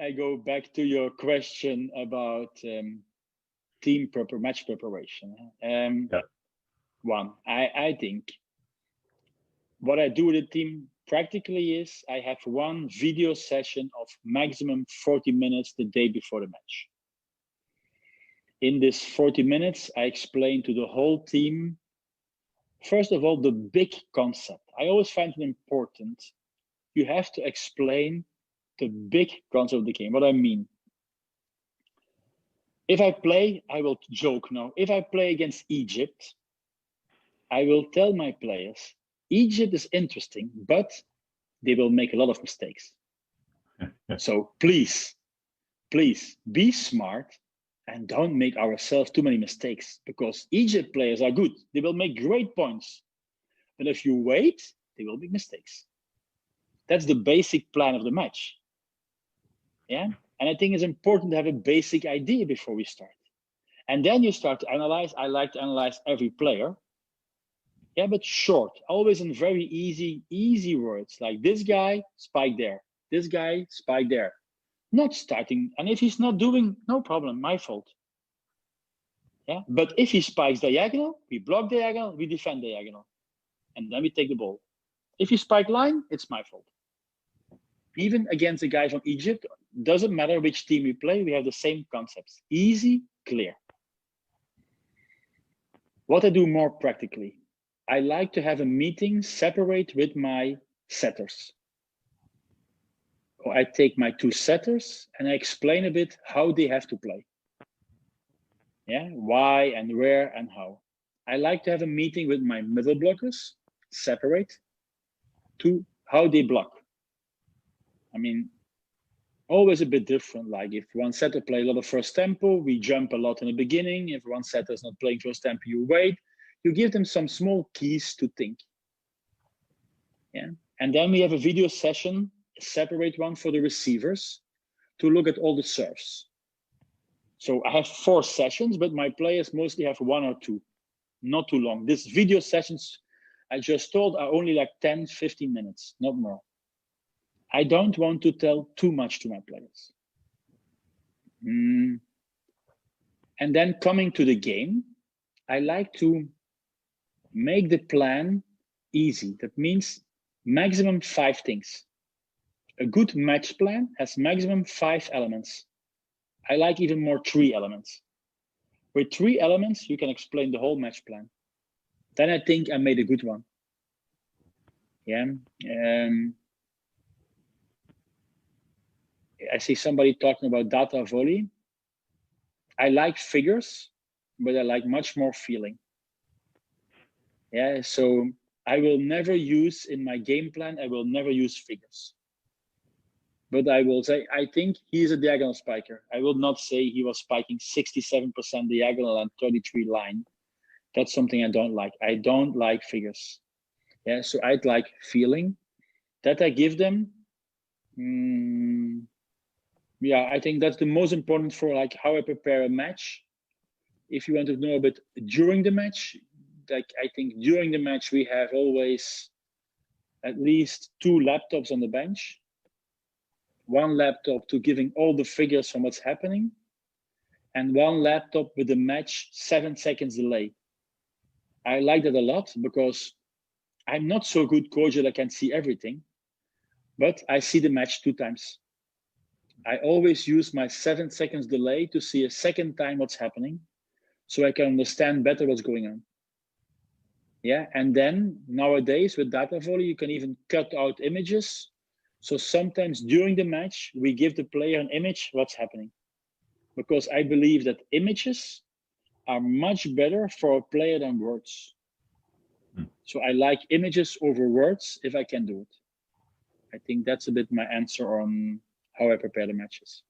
I go back to your question about match preparation. One, I think what I do with the team practically is I have one video session of maximum 40 minutes the day before the match. In this 40 minutes, I explain to the whole team, first of all, the big concept. I always find it important. You have to explain the big concept of the game, what I mean. If I play, I will joke now. If I play against Egypt, I will tell my players, Egypt is interesting, but they will make a lot of mistakes. So please be smart and don't make ourselves too many mistakes, because Egypt players are good. They will make great points. But if you wait, they will make mistakes. That's the basic plan of the match. Yeah. And I think it's important to have a basic idea before we start. And then you start to analyze. I like to analyze every player. Yeah, but short, always in very easy words, like this guy, spike there. This guy, spike there. Not starting, and if he's not doing, no problem, my fault. Yeah, but if he spikes diagonal, we block diagonal, we defend diagonal, and then we take the ball. If he spike line, it's my fault. Even against the guy from Egypt, doesn't matter which team we play, we have the same concepts. Easy, clear. What I do more practically, I like to have a meeting separate with my setters. Or I take my two setters and I explain a bit how they have to play. Yeah, why and where and how. I like to have a meeting with my middle blockers, separate, to how they block. I mean, always a bit different. Like if one setter play a lot of first tempo, we jump a lot in the beginning. If one setter is not playing first tempo, you wait. You give them some small keys to think. Yeah, and then we have a video session, a separate one for the receivers, to look at all the serves. So I have 4 sessions, but my players mostly have 1 or 2, not too long. These video sessions, I just told, are only like 10, 15 minutes, not more. I don't want to tell too much to my players. And then coming to the game, I like to make the plan easy. That means maximum 5 things. A good match plan has maximum 5 elements. I like even more 3 elements. With 3 elements, you can explain the whole match plan. Then I think I made a good one. Yeah. I see somebody talking about data volley. I like figures, but I like much more feeling. Yeah, so I will never use in my game plan, I will never use figures. But I will say, I think he's a diagonal spiker. I will not say he was spiking 67% diagonal and 33 line. That's something I don't like. I don't like figures. Yeah, so I'd like feeling that I give them. Yeah, I think that's the most important for like how I prepare a match. If you want to know a bit during the match, like I think during the match we have always at least 2 laptops on the bench. 1 laptop to giving all the figures from what's happening, and 1 laptop with the match 7 seconds delay. I like that a lot because I'm not so good coach that I can see everything, but I see the match 2 times. I always use my 7 seconds delay to see a second time what's happening, so I can understand better what's going on. Yeah, and then nowadays with data volley, you can even cut out images. So sometimes during the match, we give the player an image what's happening, because I believe that images are much better for a player than words. So I like images over words if I can do it. I think that's a bit my answer on how I prepare the matches.